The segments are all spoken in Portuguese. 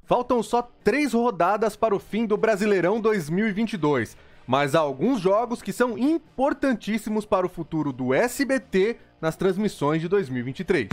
Faltam só 3 rodadas para o fim do Brasileirão 2022, mas há alguns jogos que são importantíssimos para o futuro do SBT nas transmissões de 2023.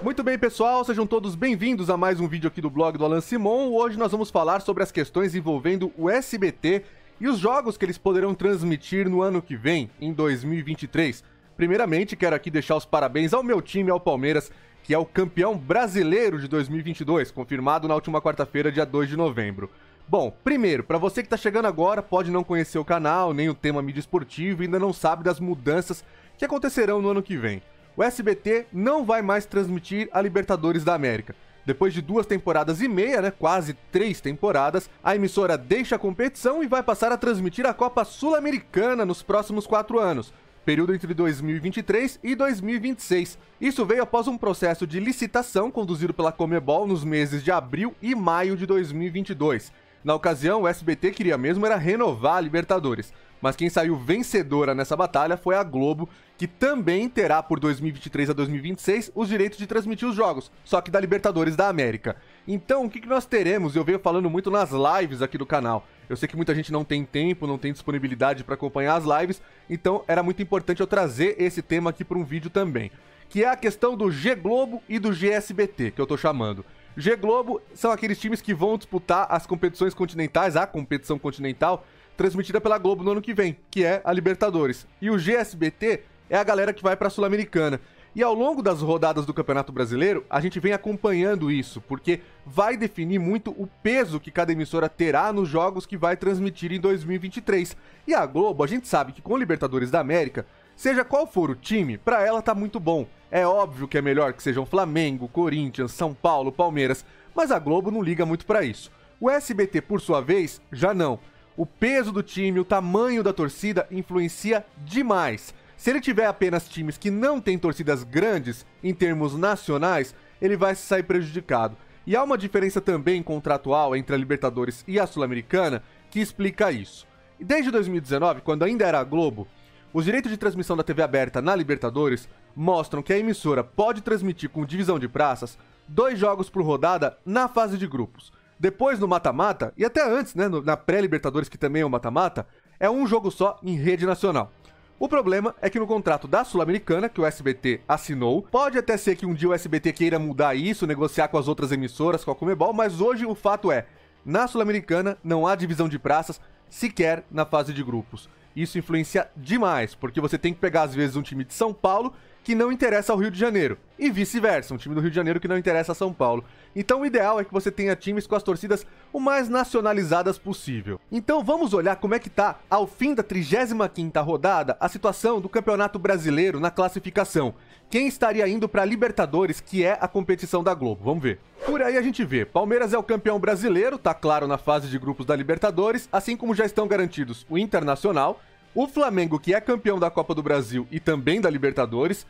Muito bem, pessoal, sejam todos bem-vindos a mais um vídeo aqui do blog do Alan Simon. Hoje nós vamos falar sobre as questões envolvendo o SBT e os jogos que eles poderão transmitir no ano que vem, em 2023. Primeiramente, quero aqui deixar os parabéns ao meu time, ao Palmeiras, que é o campeão brasileiro de 2022, confirmado na última quarta-feira, dia 2 de novembro. Bom, primeiro, para você que está chegando agora, pode não conhecer o canal, nem o tema mídia esportivo e ainda não sabe das mudanças que acontecerão no ano que vem. O SBT não vai mais transmitir a Libertadores da América. Depois de 2 temporadas e meia, quase 3 temporadas, a emissora deixa a competição e vai passar a transmitir a Copa Sul-Americana nos próximos 4 anos. Período entre 2023 e 2026. Isso veio após um processo de licitação conduzido pela Conmebol nos meses de abril e maio de 2022. Na ocasião, o SBT queria mesmo era renovar a Libertadores, mas quem saiu vencedora nessa batalha foi a Globo, que também terá por 2023 a 2026 os direitos de transmitir os jogos, só que da Libertadores da América. Então, o que nós teremos? Eu venho falando muito nas lives aqui do canal. Eu sei que muita gente não tem tempo, não tem disponibilidade para acompanhar as lives, então era muito importante eu trazer esse tema aqui para um vídeo também, que é a questão do G-Globo e do GSBT, que eu tô chamando. G-Globo são aqueles times que vão disputar as competições continentais, a competição continental, transmitida pela Globo no ano que vem, que é a Libertadores. E o GSBT é a galera que vai para a Sul-Americana. E ao longo das rodadas do Campeonato Brasileiro, a gente vem acompanhando isso, porque vai definir muito o peso que cada emissora terá nos jogos que vai transmitir em 2023. E a Globo, a gente sabe que com o Libertadores da América, seja qual for o time, pra ela tá muito bom. É óbvio que é melhor que sejam Flamengo, Corinthians, São Paulo, Palmeiras, mas a Globo não liga muito pra isso. O SBT, por sua vez, já não. O peso do time, o tamanho da torcida influencia demais. Se ele tiver apenas times que não têm torcidas grandes em termos nacionais, ele vai se sair prejudicado. E há uma diferença também contratual entre a Libertadores e a Sul-Americana que explica isso. Desde 2019, quando ainda era a Globo, os direitos de transmissão da TV aberta na Libertadores mostram que a emissora pode transmitir com divisão de praças 2 jogos por rodada na fase de grupos. Depois no mata-mata, e até antes, na pré-Libertadores, que também é um mata-mata, é um jogo só em rede nacional. O problema é que no contrato da Sul-Americana, que o SBT assinou, pode até ser que um dia o SBT queira mudar isso, negociar com as outras emissoras, com a Conmebol, mas hoje o fato é, na Sul-Americana não há divisão de praças sequer na fase de grupos. Isso influencia demais, porque você tem que pegar às vezes um time de São Paulo que não interessa ao Rio de Janeiro, e vice-versa, um time do Rio de Janeiro que não interessa a São Paulo. Então o ideal é que você tenha times com as torcidas o mais nacionalizadas possível. Então vamos olhar como é que tá, ao fim da 35ª rodada, a situação do Campeonato Brasileiro na classificação. Quem estaria indo para a Libertadores, que é a competição da Globo? Vamos ver. Por aí a gente vê, Palmeiras é o campeão brasileiro, tá claro na fase de grupos da Libertadores, assim como já estão garantidos o Internacional, o Flamengo, que é campeão da Copa do Brasil e também da Libertadores,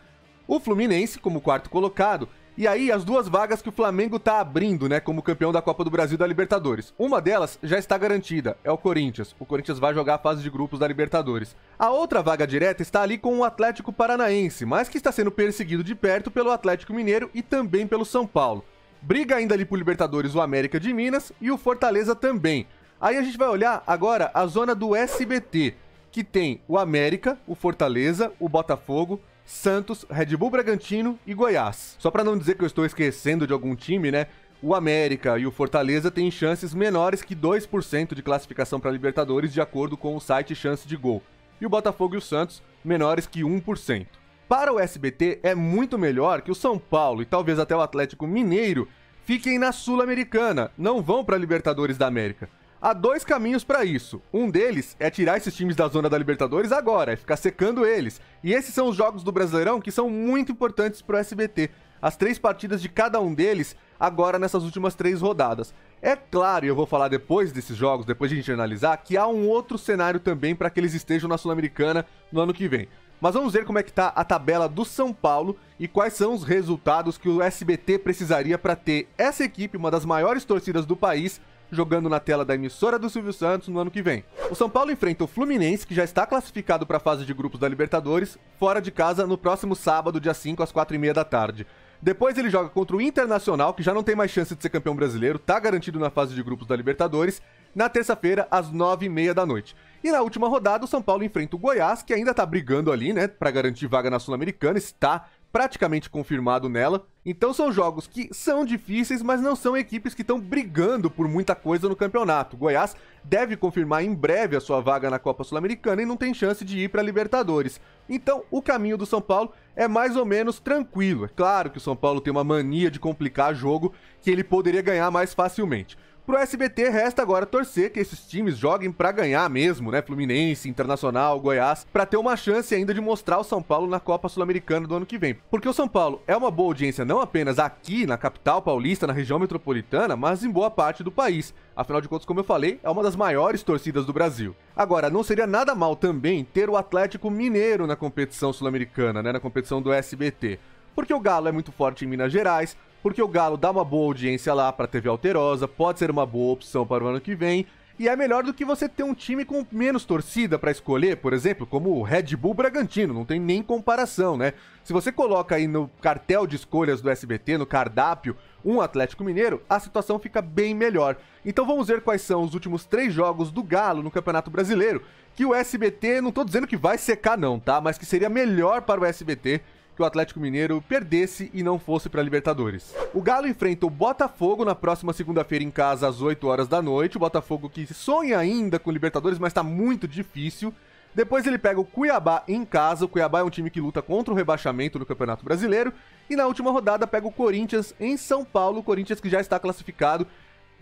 o Fluminense como 4º colocado, e aí as 2 vagas que o Flamengo tá abrindo, como campeão da Copa do Brasil e da Libertadores. Uma delas já está garantida, é o Corinthians. O Corinthians vai jogar a fase de grupos da Libertadores. A outra vaga direta está ali com o Atlético Paranaense, mas que está sendo perseguido de perto pelo Atlético Mineiro e também pelo São Paulo. Briga ainda ali por Libertadores o América de Minas e o Fortaleza também. Aí a gente vai olhar agora a zona do SBT, que tem o América, o Fortaleza, o Botafogo, Santos, Red Bull Bragantino e Goiás. Só para não dizer que eu estou esquecendo de algum time, o América e o Fortaleza têm chances menores que 2% de classificação para Libertadores, de acordo com o site Chance de Gol. E o Botafogo e o Santos, menores que 1%. Para o SBT, é muito melhor que o São Paulo e talvez até o Atlético Mineiro fiquem na Sul-Americana, não vão para a Libertadores da América. Há 2 caminhos para isso. Um deles é tirar esses times da zona da Libertadores agora, é ficar secando eles. E esses são os jogos do Brasileirão que são muito importantes para o SBT. As 3 partidas de cada um deles agora nessas últimas 3 rodadas. É claro, e eu vou falar depois desses jogos, depois de a gente analisar, que há um outro cenário também para que eles estejam na Sul-Americana no ano que vem. Mas vamos ver como é que tá a tabela do São Paulo e quais são os resultados que o SBT precisaria para ter essa equipe, uma das maiores torcidas do país, jogando na tela da emissora do Silvio Santos no ano que vem. O São Paulo enfrenta o Fluminense, que já está classificado para a fase de grupos da Libertadores, fora de casa no próximo sábado, dia 5, às 4h30 da tarde. Depois ele joga contra o Internacional, que já não tem mais chance de ser campeão brasileiro, tá garantido na fase de grupos da Libertadores, na terça-feira, às 9h30 da noite. E na última rodada, o São Paulo enfrenta o Goiás, que ainda tá brigando ali, né, pra garantir vaga na Sul-Americana, está praticamente confirmado nela. Então são jogos que são difíceis, mas não são equipes que estão brigando por muita coisa no campeonato. O Goiás deve confirmar em breve a sua vaga na Copa Sul-Americana e não tem chance de ir para a Libertadores. Então o caminho do São Paulo é mais ou menos tranquilo. É claro que o São Paulo tem uma mania de complicar jogo que ele poderia ganhar mais facilmente. Pro SBT, resta agora torcer que esses times joguem pra ganhar mesmo, né? Fluminense, Internacional, Goiás, pra ter uma chance ainda de mostrar o São Paulo na Copa Sul-Americana do ano que vem. Porque o São Paulo é uma boa audiência não apenas aqui na capital paulista, na região metropolitana, mas em boa parte do país. Afinal de contas, como eu falei, é uma das maiores torcidas do Brasil. Agora, não seria nada mal também ter o Atlético Mineiro na competição sul-americana, né? Na competição do SBT. Porque o Galo é muito forte em Minas Gerais, porque o Galo dá uma boa audiência lá para a TV Alterosa, pode ser uma boa opção para o ano que vem, e é melhor do que você ter um time com menos torcida para escolher, por exemplo, como o Red Bull Bragantino, não tem nem comparação, né? Se você coloca aí no cartel de escolhas do SBT, no cardápio, um Atlético Mineiro, a situação fica bem melhor. Então vamos ver quais são os últimos 3 jogos do Galo no Campeonato Brasileiro, que o SBT, não tô dizendo que vai secar não, tá? Mas que seria melhor para o SBT que o Atlético Mineiro perdesse e não fosse para a Libertadores. O Galo enfrenta o Botafogo na próxima segunda-feira em casa às 8 horas da noite. O Botafogo que sonha ainda com Libertadores, mas está muito difícil. Depois ele pega o Cuiabá em casa. O Cuiabá é um time que luta contra o rebaixamento no Campeonato Brasileiro. E na última rodada pega o Corinthians em São Paulo. O Corinthians que já está classificado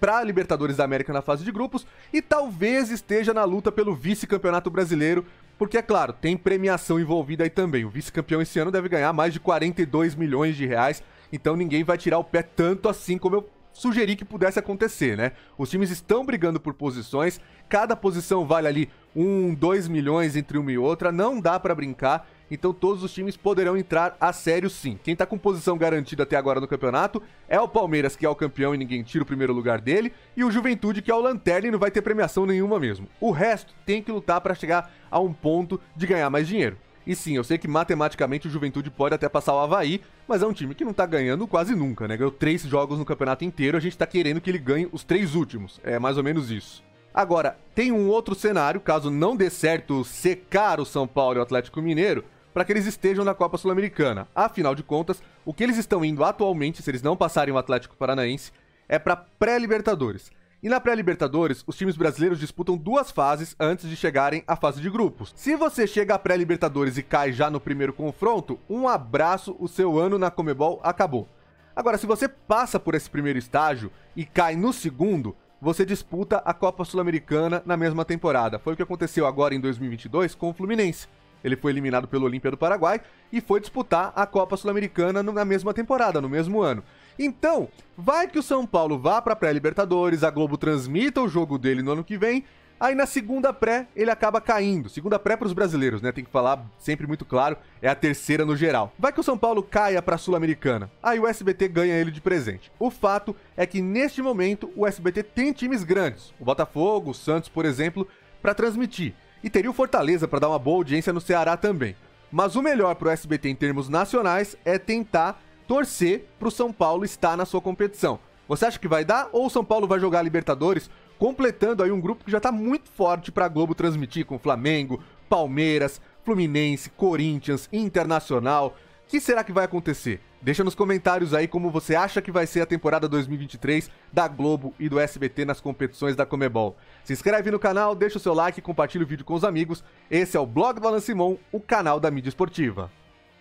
para a Libertadores da América na fase de grupos e talvez esteja na luta pelo vice-campeonato brasileiro, porque, é claro, tem premiação envolvida aí também. O vice-campeão esse ano deve ganhar mais de 42 milhões de reais, então ninguém vai tirar o pé tanto assim como eu sugeri que pudesse acontecer, né? Os times estão brigando por posições, cada posição vale ali 2 milhões entre uma e outra, não dá pra brincar, então todos os times poderão entrar a sério sim. Quem tá com posição garantida até agora no campeonato é o Palmeiras, que é o campeão e ninguém tira o primeiro lugar dele, e o Juventude, que é o lanterna e não vai ter premiação nenhuma mesmo. O resto tem que lutar pra chegar a um ponto de ganhar mais dinheiro. E sim, eu sei que matematicamente o Juventude pode até passar o Avaí, mas é um time que não tá ganhando quase nunca, né? Ganhou 3 jogos no campeonato inteiro, a gente tá querendo que ele ganhe os 3 últimos. É mais ou menos isso. Agora, tem um outro cenário, caso não dê certo secar o São Paulo e o Atlético Mineiro, para que eles estejam na Copa Sul-Americana. Afinal de contas, o que eles estão indo atualmente, se eles não passarem o Atlético Paranaense, é para pré-Libertadores. E na pré-Libertadores, os times brasileiros disputam 2 fases antes de chegarem à fase de grupos. Se você chega à pré-Libertadores e cai já no primeiro confronto, um abraço, o seu ano na Conmebol acabou. Agora, se você passa por esse primeiro estágio e cai no segundo, você disputa a Copa Sul-Americana na mesma temporada. Foi o que aconteceu agora em 2022 com o Fluminense. Ele foi eliminado pelo Olímpia do Paraguai e foi disputar a Copa Sul-Americana na mesma temporada, no mesmo ano. Então, vai que o São Paulo vá para a pré-Libertadores, a Globo transmita o jogo dele no ano que vem, aí na segunda pré ele acaba caindo. Segunda pré para os brasileiros, né? Tem que falar sempre muito claro, é a terceira no geral. Vai que o São Paulo caia para a Sul-Americana, aí o SBT ganha ele de presente. O fato é que neste momento o SBT tem times grandes, o Botafogo, o Santos, por exemplo, para transmitir. E teria o Fortaleza para dar uma boa audiência no Ceará também. Mas o melhor para o SBT em termos nacionais é tentar torcer para o São Paulo estar na sua competição. Você acha que vai dar ou o São Paulo vai jogar a Libertadores, completando aí um grupo que já está muito forte para a Globo transmitir, com Flamengo, Palmeiras, Fluminense, Corinthians, Internacional? O que será que vai acontecer? Deixa nos comentários aí como você acha que vai ser a temporada 2023 da Globo e do SBT nas competições da Conmebol. Se inscreve no canal, deixa o seu like e compartilha o vídeo com os amigos. Esse é o Blog do Alan Simon, o canal da mídia esportiva.